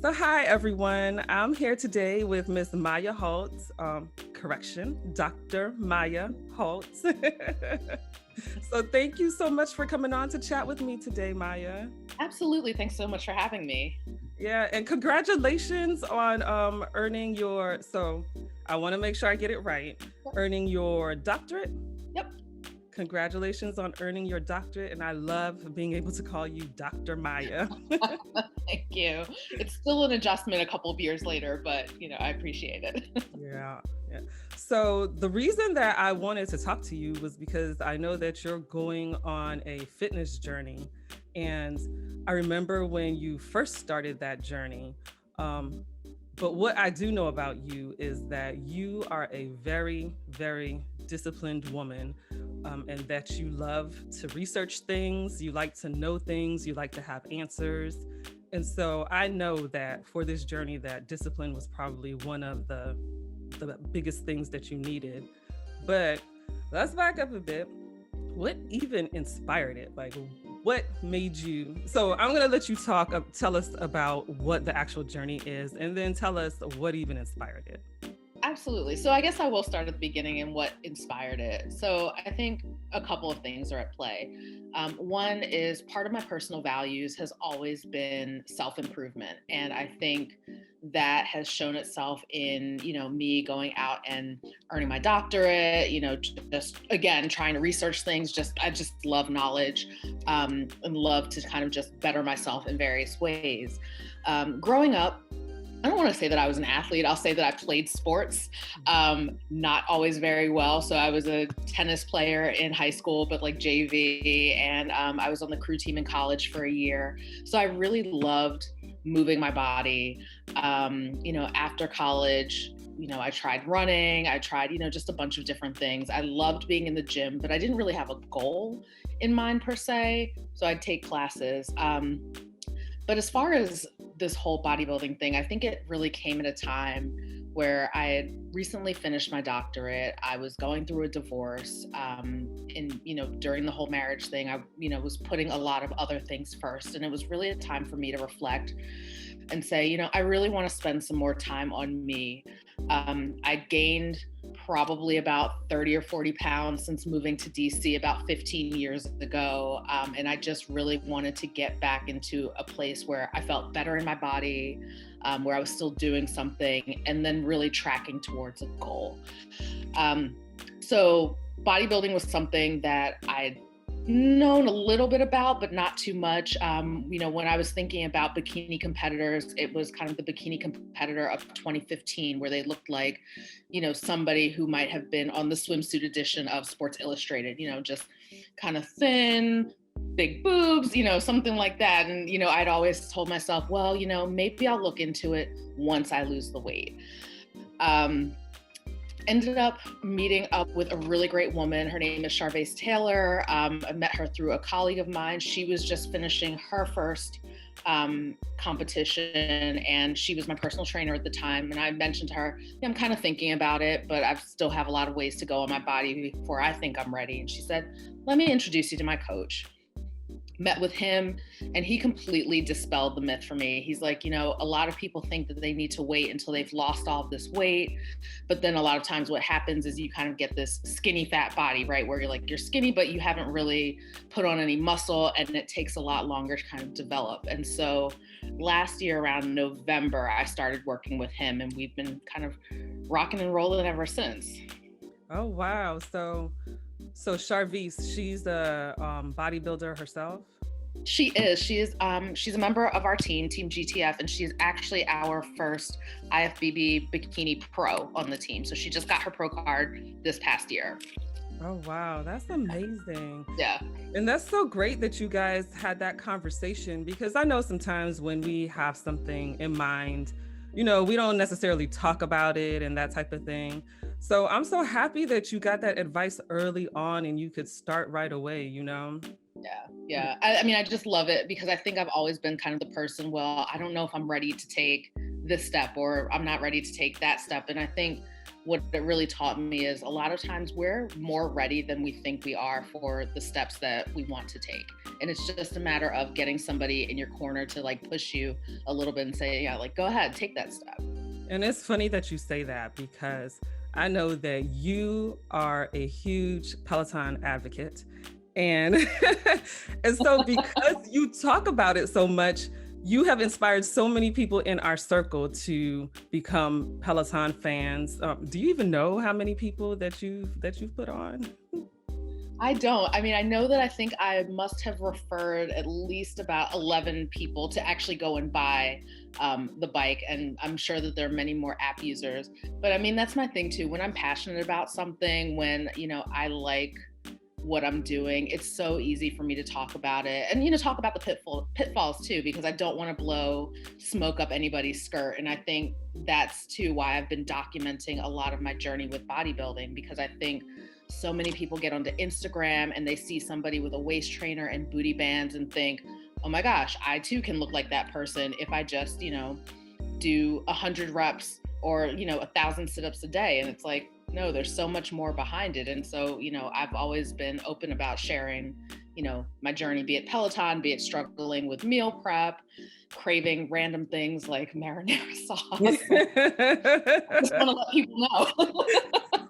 So hi everyone, I'm here today with Miss Maya Holt, Dr. Maya Holt. So thank you so much for coming on to chat with me today, Maya. Absolutely. Thanks so much for having me. Yeah, and congratulations on earning your, I want to make sure I get it right, earning your doctorate. Yep. Congratulations on earning your doctorate, and I love being able to call you Dr. Maya. Thank you. It's still an adjustment a couple of years later, but I appreciate it. Yeah. So the reason that I wanted to talk to you was because I know that you're going on a fitness journey. And I remember when you first started that journey. But what I do know about you is that you are a very, very disciplined woman, and that you love to research things, you like to know things, you like to have answers. And so I know that for this journey that discipline was probably one of the biggest things that you needed. But let's back up a bit. What even inspired it? Like, what made you? So I'm going to let you tell us about what the actual journey is, and then tell us what even inspired it. Absolutely. So I guess I will start at the beginning and what inspired it. So I think a couple of things are at play. One is part of my personal values has always been self-improvement. And I think that has shown itself in, me going out and earning my doctorate, just again, trying to research things. I just love knowledge, and love to kind of just better myself in various ways. Growing up, I don't want to say that I was an athlete. I'll say that I played sports, not always very well. So I was a tennis player in high school, but like JV, and I was on the crew team in college for a year. So I really loved moving my body. After college, I tried running. I tried, just a bunch of different things. I loved being in the gym, but I didn't really have a goal in mind per se. So I'd take classes. But as far as this whole bodybuilding thing, I think it really came at a time where I had recently finished my doctorate. I was going through a divorce, and during the whole marriage thing, I was putting a lot of other things first, and it was really a time for me to reflect and say, I really want to spend some more time on me. I gained probably about 30 or 40 pounds since moving to DC about 15 years ago. And I just really wanted to get back into a place where I felt better in my body, where I was still doing something, and then really tracking towards a goal. So bodybuilding was something that I'd known a little bit about, but not too much. When I was thinking about bikini competitors, it was kind of the bikini competitor of 2015, where they looked like, somebody who might have been on the swimsuit edition of Sports Illustrated, just kind of thin, big boobs, something like that. And, I'd always told myself, well, maybe I'll look into it once I lose the weight. Ended up meeting up with a really great woman. Her name is Charvase Taylor. I met her through a colleague of mine. She was just finishing her first competition, and she was my personal trainer at the time. And I mentioned to her, I'm kind of thinking about it, but I still have a lot of ways to go on my body before I think I'm ready. And she said, let me introduce you to my coach. Met with him, and he completely dispelled the myth for me. He's like, a lot of people think that they need to wait until they've lost all of this weight. But then a lot of times what happens is you kind of get this skinny fat body, right? Where you're skinny, but you haven't really put on any muscle, and it takes a lot longer to kind of develop. And so last year around November, I started working with him, and we've been kind of rocking and rolling ever since. Oh, wow. So Charvase, she's a bodybuilder herself? She is. She's a member of our team GTF, and she's actually our first IFBB bikini pro on the team. So she just got her pro card this past year. Oh, wow. That's amazing. Yeah. And that's so great that you guys had that conversation, because I know sometimes when we have something in mind, we don't necessarily talk about it and that type of thing. So I'm so happy that you got that advice early on and you could start right away, Yeah. I just love it, because I think I've always been kind of the person, well, I don't know if I'm ready to take this step, or I'm not ready to take that step. And I think what it really taught me is a lot of times we're more ready than we think we are for the steps that we want to take. And it's just a matter of getting somebody in your corner to like push you a little bit and say, yeah, like, go ahead, take that step. And it's funny that you say that because I know that you are a huge Peloton advocate. And and so because you talk about it so much, you have inspired so many people in our circle to become Peloton fans. Do you even know how many people that you've put on? I don't. I mean, I know that I think I must have referred at least about 11 people to actually go and buy the bike. And I'm sure that there are many more app users. But I mean, that's my thing too. When I'm passionate about something, when, I like what I'm doing, it's so easy for me to talk about it and, talk about the pitfalls too, because I don't want to blow smoke up anybody's skirt. And I think that's too why I've been documenting a lot of my journey with bodybuilding, because I think so many people get onto Instagram and they see somebody with a waist trainer and booty bands and think, oh my gosh, I too can look like that person if I just, do 100 reps or, 1,000 sit-ups a day. And it's like, no, there's so much more behind it. And so, I've always been open about sharing, my journey, be it Peloton, be it struggling with meal prep, craving random things like marinara sauce. I just want to let people know.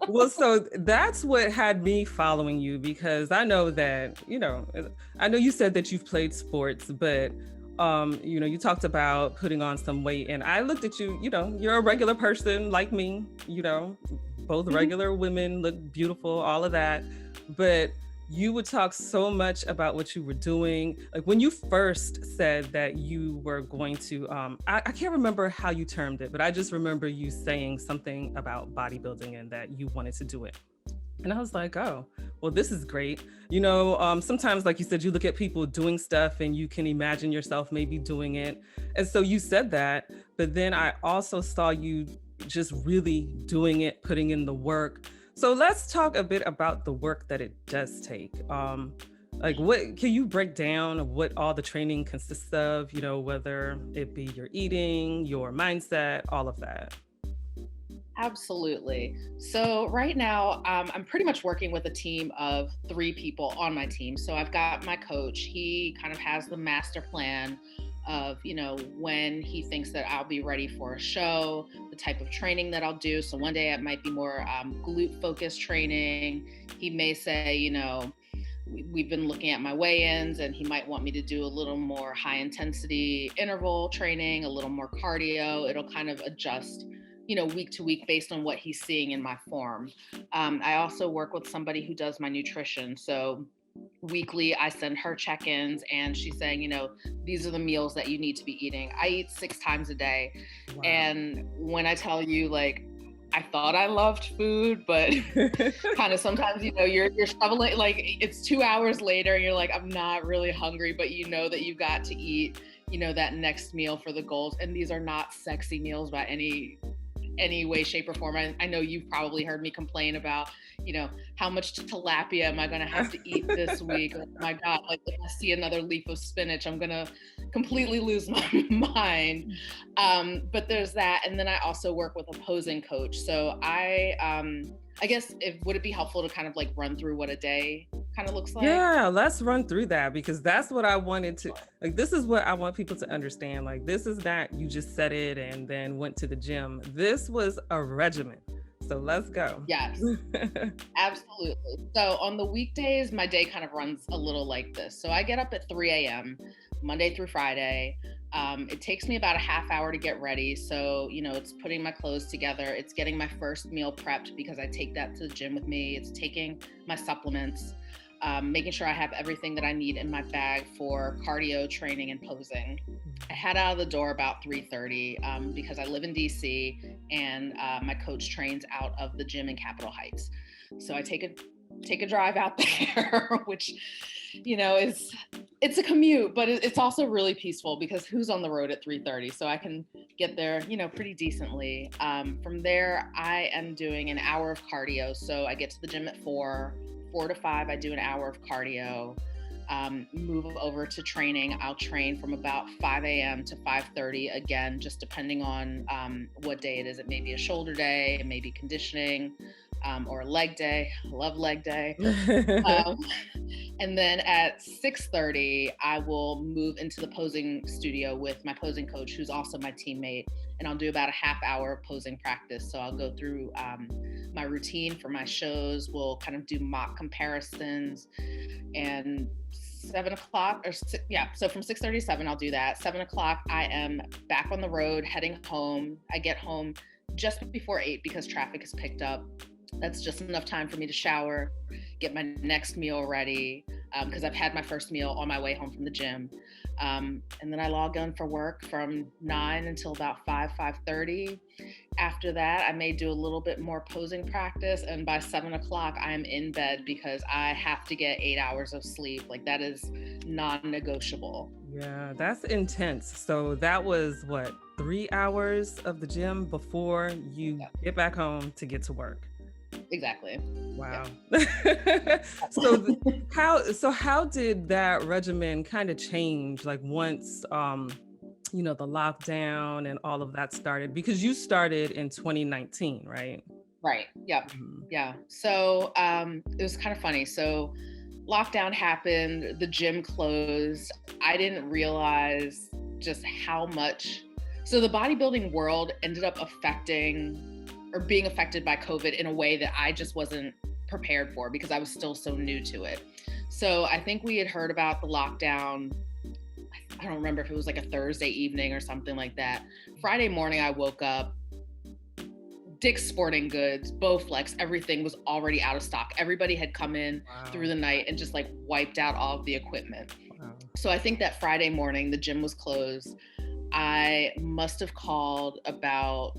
Well, so that's what had me following you, because I know that, I know you said that you've played sports, but, you talked about putting on some weight, and I looked at you, you're a regular person like me, both regular women, look beautiful, all of that. But you would talk so much about what you were doing. Like when you first said that you were going to, I can't remember how you termed it, but I just remember you saying something about bodybuilding and that you wanted to do it. And I was like, oh, well, this is great. Sometimes, like you said, you look at people doing stuff and you can imagine yourself maybe doing it. And so you said that, but then I also saw you just really doing it, putting in the work. So let's talk a bit about the work that it does take. What can you break down what all the training consists of, whether it be your eating, your mindset, all of that? Absolutely. So right now, I'm pretty much working with a team of 3 people on my team. So I've got my coach. He kind of has the master plan of, when he thinks that I'll be ready for a show, the type of training that I'll do. So one day it might be more glute focused training. He may say, we've been looking at my weigh-ins and he might want me to do a little more high intensity interval training, a little more cardio. It'll kind of adjust, week to week based on what he's seeing in my form. I also work with somebody who does my nutrition. So weekly, I send her check-ins and she's saying, these are the meals that you need to be eating. I eat 6 times a day. Wow. And when I tell you, like, I thought I loved food, but kind of sometimes, you're shoveling, like it's 2 hours later and you're like, I'm not really hungry, but that you've got to eat, that next meal for the goals. And these are not sexy meals by any way, shape, or form. I know you've probably heard me complain about, how much tilapia am I going to have to eat this week? Oh my God, like if I see another leaf of spinach, I'm going to completely lose my mind. But there's that. And then I also work with a posing coach. So I guess would it be helpful to kind of like run through what a day kind of looks like? Yeah, let's run through that, because that's what I wanted to, like, this is what I want people to understand. Like, this is not, you just said it and then went to the gym. This was a regimen. So let's go. Yes, absolutely. So on the weekdays, my day kind of runs a little like this. So I get up at 3 a.m. Monday through Friday. It takes me about a half hour to get ready. So, it's putting my clothes together. It's getting my first meal prepped because I take that to the gym with me. It's taking my supplements, making sure I have everything that I need in my bag for cardio training and posing. I head out of the door about 3:30 because I live in DC and my coach trains out of the gym in Capitol Heights. So I take a drive out there, which, it's a commute, but it's also really peaceful because who's on the road at 3:30? So I can get there, pretty decently. From there, I am doing an hour of cardio. So I get to the gym at 4 to 5, I do an hour of cardio. Move over to training. I'll train from about 5 a.m. to 5:30, again, just depending on what day it is. It may be a shoulder day, it may be conditioning, or a leg day. I love leg day. And then at 6:30, I will move into the posing studio with my posing coach, who's also my teammate. And I'll do about a half hour posing practice. So I'll go through my routine for my shows. We'll kind of do mock comparisons. And 7 o'clock, so from 6:30 to 7, I'll do that. 7 o'clock, I am back on the road, heading home. I get home just before 8 because traffic is picked up. That's just enough time for me to shower, get my next meal ready, because I've had my first meal on my way home from the gym. And then I log on for work from 9 until about 5:30. After that, I may do a little bit more posing practice. And by 7 o'clock, I'm in bed because I have to get 8 hours of sleep. Like, that is non-negotiable. Yeah, that's intense. So that was what, 3 hours of the gym before you get back home to get to work? Exactly. Wow. Yeah. How did that regimen kind of change, like once the lockdown and all of that started? Because you started in 2019, right? Right. Yep. Mm-hmm. Yeah. So it was kind of funny. So lockdown happened, the gym closed. I didn't realize just how much. So the bodybuilding world ended up being affected by COVID in a way that I just wasn't prepared for because I was still so new to it. So I think we had heard about the lockdown. I don't remember if it was like a Thursday evening or something like that. Friday morning, I woke up, Dick's Sporting Goods, Bowflex, everything was already out of stock. Everybody had come in through the night and just like wiped out all of the equipment. Wow. So I think that Friday morning, the gym was closed. I must have called about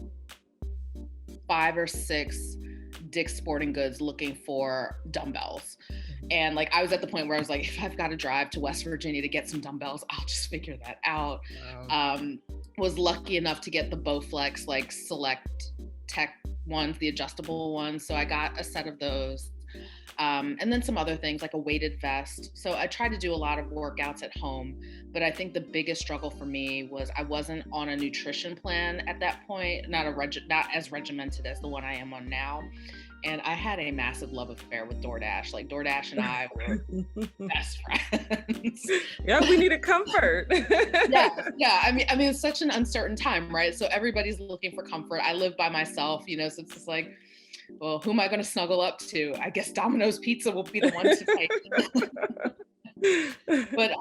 5 or 6 Dick's Sporting Goods looking for dumbbells. And like, I was at the point where I was like, if I've got to drive to West Virginia to get some dumbbells, I'll just figure that out. Wow. Was lucky enough to get the Bowflex, like Select Tech ones, the adjustable ones. So I got a set of those. And then some other things like a weighted vest. So I tried to do a lot of workouts at home, but I think the biggest struggle for me was I wasn't on a nutrition plan at that point, not as regimented as the one I am on now. And I had a massive love affair with DoorDash. Like, DoorDash and I were best friends. Yeah, we needed comfort. Yeah. I mean, it's such an uncertain time, right? So everybody's looking for comfort. I live by myself, so it's just like, well, who am I going to snuggle up to? I guess Domino's Pizza will be the one to take. But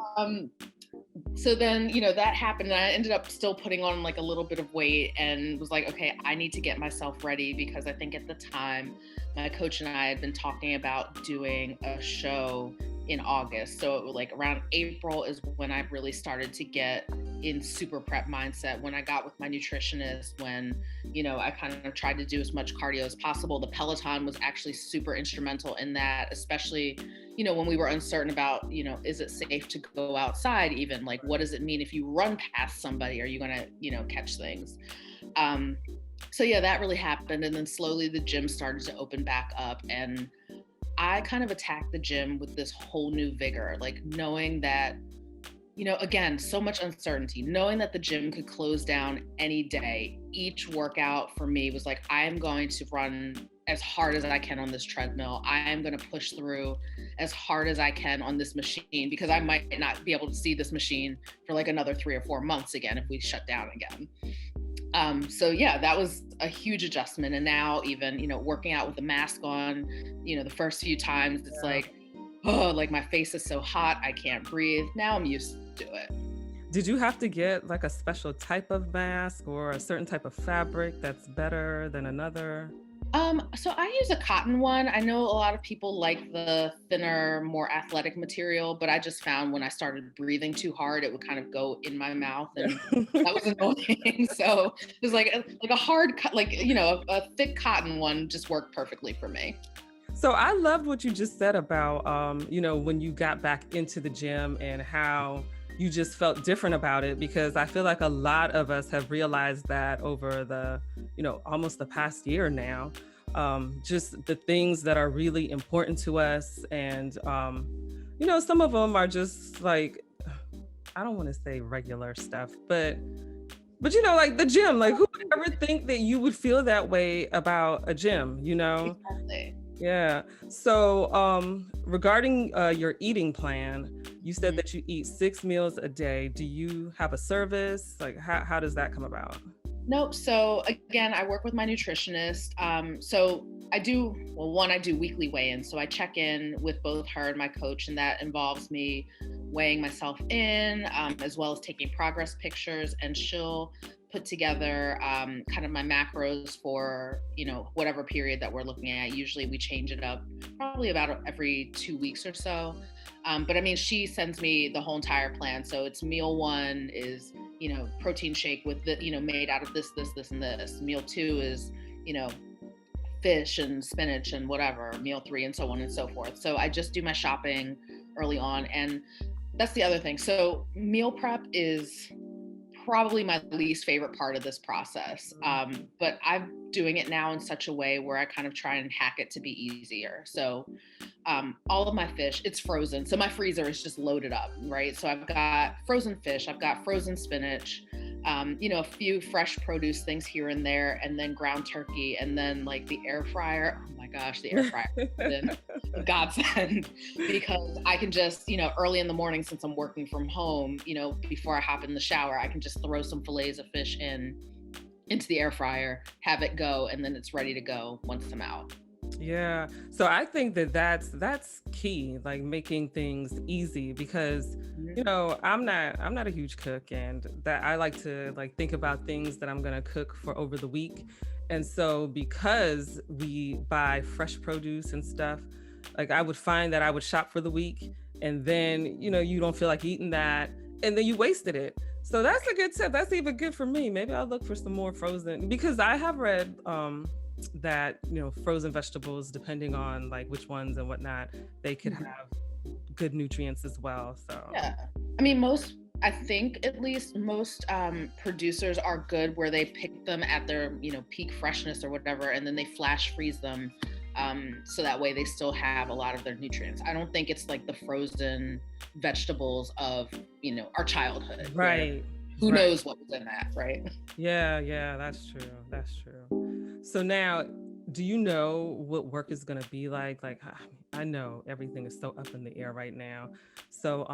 so then, that happened, and I ended up still putting on like a little bit of weight and was like, okay, I need to get myself ready, because I think at the time my coach and I had been talking about doing a show in August. So like around April is when I really started to get in super prep mindset, when I got with my nutritionist, when, I kind of tried to do as much cardio as possible. The Peloton was actually super instrumental in that, especially, when we were uncertain about, is it safe to go outside even? Like, what does it mean if you run past somebody? Are you going to, catch things? So yeah, that really happened. And then slowly the gym started to open back up, and I kind of attacked the gym with this whole new vigor, like knowing that, again, so much uncertainty, knowing that the gym could close down any day. Each workout for me was like, I am going to run as hard as I can on this treadmill. I am going to push through as hard as I can on this machine, because I might not be able to see this machine for like another 3 or 4 months again if we shut down again. So yeah, that was a huge adjustment. And now even, working out with the mask on, the first few times it's like, oh, like my face is so hot, I can't breathe. Now I'm used to it. Did you have to get like a special type of mask or a certain type of fabric that's better than another? So I use a cotton one. I know a lot of people like the thinner, more athletic material, but I just found when I started breathing too hard, it would kind of go in my mouth, and that was annoying. So it was like a hard, a thick cotton one just worked perfectly for me. So I loved what you just said about, when you got back into the gym and how you just felt different about it, because I feel like a lot of us have realized that over the, almost the past year now, just the things that are really important to us. And, some of them are just like, I don't want to say regular stuff, but like the gym, like who would ever think that you would feel that way about a gym, Exactly. Yeah. So, regarding your eating plan, you said Mhm. that you eat 6 meals a day. Do you have a service? Like, how does that come about? Nope. So again, I work with my nutritionist. So I do, well, one, I do weekly weigh-ins. So I check in with both her and my coach, and that involves me weighing myself in, as well as taking progress pictures. And she'll put together kind of my macros for, whatever period that we're looking at. Usually we change it up probably about every 2 weeks or so. But I mean, she sends me the whole entire plan. So it's meal one is protein shake with the, made out of this, and this. Meal two is, you know, fish and spinach and whatever. Meal three, and so on and so forth. So I just do my shopping early on. And that's the other thing. So meal prep is probably my least favorite part of this process. But I'm doing it now in such a way where I kind of try and hack it to be easier. So all of my fish, it's frozen. So my freezer is just loaded up, right? So I've got frozen fish, I've got frozen spinach, a few fresh produce things here and there, and then ground turkey, and then like the air fryer. Oh my gosh, the air fryer has been a godsend because I can just, early in the morning, since I'm working from home, before I hop in the shower, I can just throw some fillets of fish into the air fryer, have it go, and then it's ready to go once I'm out. Yeah. So I think that that's key, like making things easy because I'm not a huge cook, and that I like to like think about things that I'm going to cook for over the week. And so because we buy fresh produce and stuff, like I would find that I would shop for the week and then, you don't feel like eating that and then you wasted it. So that's a good tip. That's even good for me. Maybe I'll look for some more frozen because I have read that frozen vegetables, depending on like which ones and whatnot, they could have good nutrients as well. So Yeah. I mean, I think at least most producers are good where they pick them at their, peak freshness or whatever, and then they flash freeze them. So that way they still have a lot of their nutrients. I don't think it's like the frozen vegetables of, our childhood, where right, who right. knows what was in that, right? Yeah, that's true. That's true. So now, do you know what work is going to be like? Like, I know everything is so up in the air right now. So,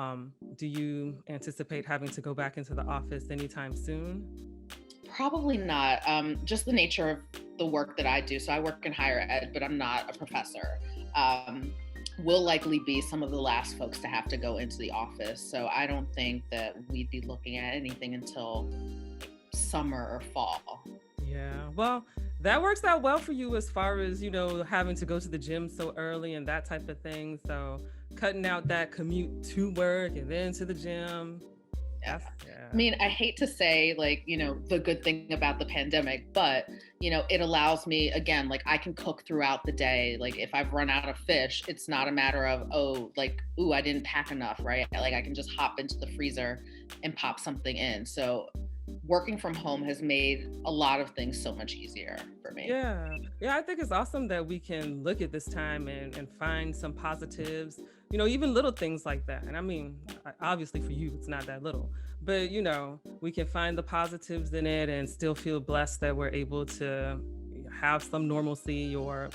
do you anticipate having to go back into the office anytime soon? Probably not. Just the nature of the work that I do. So I work in higher ed, but I'm not a professor. Um, will likely be some of the last folks to have to go into the office. So I don't think that we'd be looking at anything until summer or fall. Yeah. Well, that works out well for you as far as, having to go to the gym so early and that type of thing. So, cutting out that commute to work and then to the gym. Yeah. Yeah. I mean, I hate to say like, the good thing about the pandemic, but, it allows me, again, like I can cook throughout the day. Like if I've run out of fish, it's not a matter of, I didn't pack enough, right? Like I can just hop into the freezer and pop something in. So working from home has made a lot of things so much easier for me. Yeah. Yeah. I think it's awesome that we can look at this time and find some positives, even little things like that. And I mean, obviously for you, it's not that little, but, we can find the positives in it and still feel blessed that we're able to have some normalcy or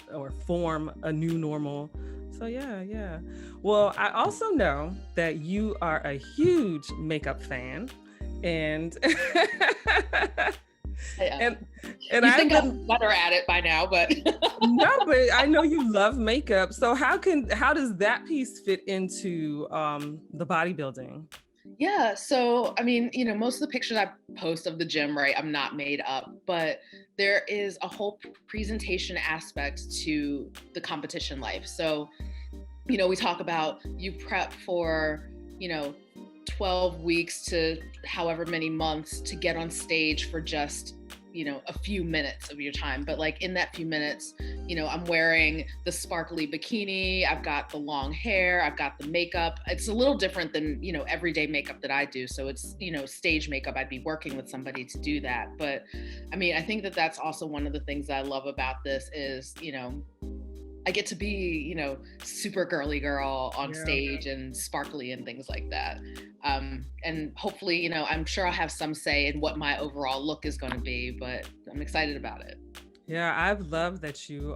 form a new normal. So yeah. Well, I also know that you are a huge makeup fan and Yeah. and and You I've think been I'm better at it by now, but no, but I know you love makeup. So how does that piece fit into the bodybuilding? yeah. So, I mean, most of the pictures I post of the gym, right, I'm not made up, but there is a whole presentation aspect to the competition life. So, we talk about you prep for, 12 weeks to however many months to get on stage for just, a few minutes of your time. But like in that few minutes, I'm wearing the sparkly bikini, I've got the long hair, I've got the makeup. It's a little different than, everyday makeup that I do. So it's, stage makeup. I'd be working with somebody to do that. But I mean, I think that that's also one of the things I love about this is, I get to be, super girly girl on Yeah. stage and sparkly and things like that. And hopefully, I'm sure I'll have some say in what my overall look is going to be, but I'm excited about it. Yeah, I've loved that you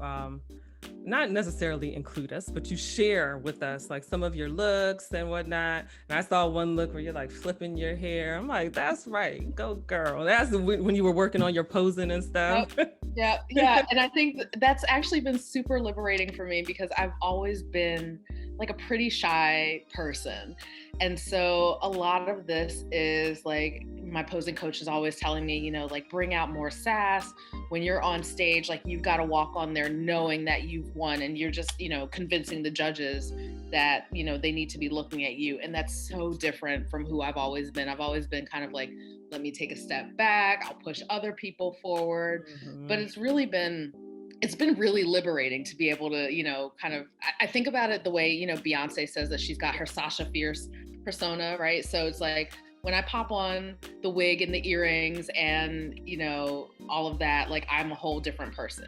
not necessarily include us, but you share with us like some of your looks and whatnot. And I saw one look where you're like flipping your hair. I'm like, that's right, go girl. That's when you were working on your posing and stuff. Yeah. And I think that's actually been super liberating for me because I've always been like a pretty shy person. And so a lot of this is like my posing coach is always telling me, you know, like bring out more sass when you're on stage, like you've got to walk on there knowing that you've won and you're just, you know, convincing the judges that, you know, they need to be looking at you. And that's so different from who I've always been. I've always been kind of like, let me take a step back. I'll push other people forward. But it's been really liberating to be able to, you know, kind of, I think about it the way, you know, Beyonce says that she's got her Sasha Fierce persona, right? So it's like when I pop on the wig and the earrings and, you know, all of that, like I'm a whole different person.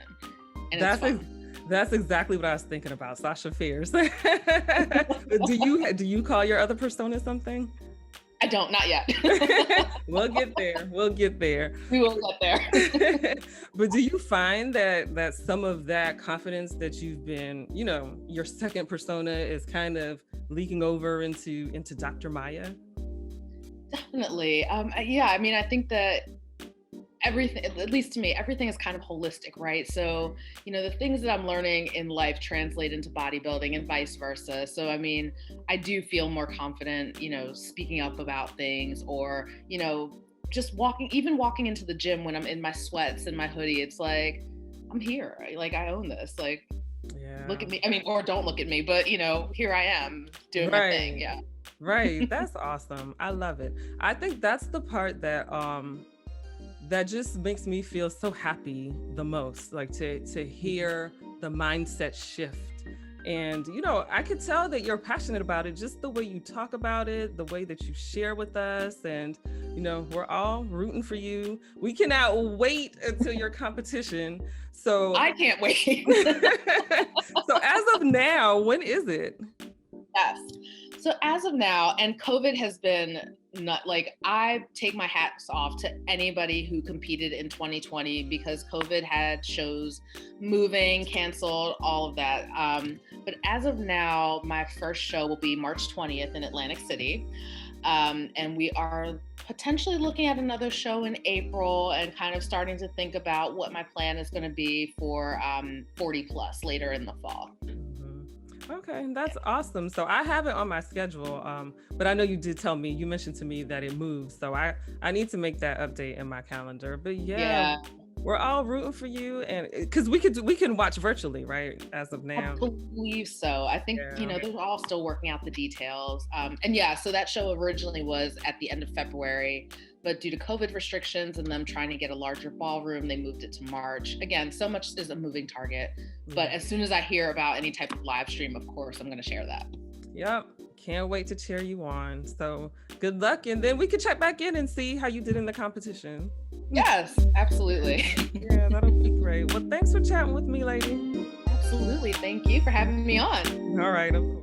And that's exactly what I was thinking about, Sasha Fierce. Do you call your other persona something? I don't, not yet. We'll get there. We will get there. But do you find that some of that confidence that you've been, you know, your second persona is kind of leaking over into Dr. Maya? Definitely. Yeah, I mean, I think that everything, at least to me, everything is kind of holistic, right? So, you know, the things that I'm learning in life translate into bodybuilding and vice versa. So, I mean, I do feel more confident, you know, speaking up about things or, you know, just walking into the gym when I'm in my sweats and my hoodie. It's like, I'm here. Like, I own this. Like, look at me. I mean, or don't look at me, but, you know, here I am doing my thing. Yeah. Right. That's awesome. I love it. I think that's the part that, that just makes me feel so happy the most, like to hear the mindset shift. And, you know, I could tell that you're passionate about it, just the way you talk about it, the way that you share with us. And, you know, we're all rooting for you. We cannot wait until your competition. So I can't wait. So as of now, when is it? Yes. So as of now, and COVID has been not like, I take my hats off to anybody who competed in 2020 because COVID had shows moving, canceled, all of that. But as of now, my first show will be March 20th in Atlantic City. And we are potentially looking at another show in April and kind of starting to think about what my plan is going to be for 40 plus later in the fall. Okay, that's awesome. So I have it on my schedule, but I know you did tell me, you mentioned to me that it moves. So I need to make that update in my calendar. But yeah. We're all rooting for you, and because we can watch virtually, right? As of now, I believe so. I think you know they're all still working out the details. And yeah, so that show originally was at the end of February, but due to COVID restrictions and them trying to get a larger ballroom, they moved it to March. Again, so much is a moving target. But as soon as I hear about any type of live stream, of course, I'm going to share that. Yep. Can't wait to cheer you on. So good luck. And then we can check back in and see how you did in the competition. Yes, absolutely. Yeah, that'll be great. Well, thanks for chatting with me, lady. Absolutely. Thank you for having me on. All right.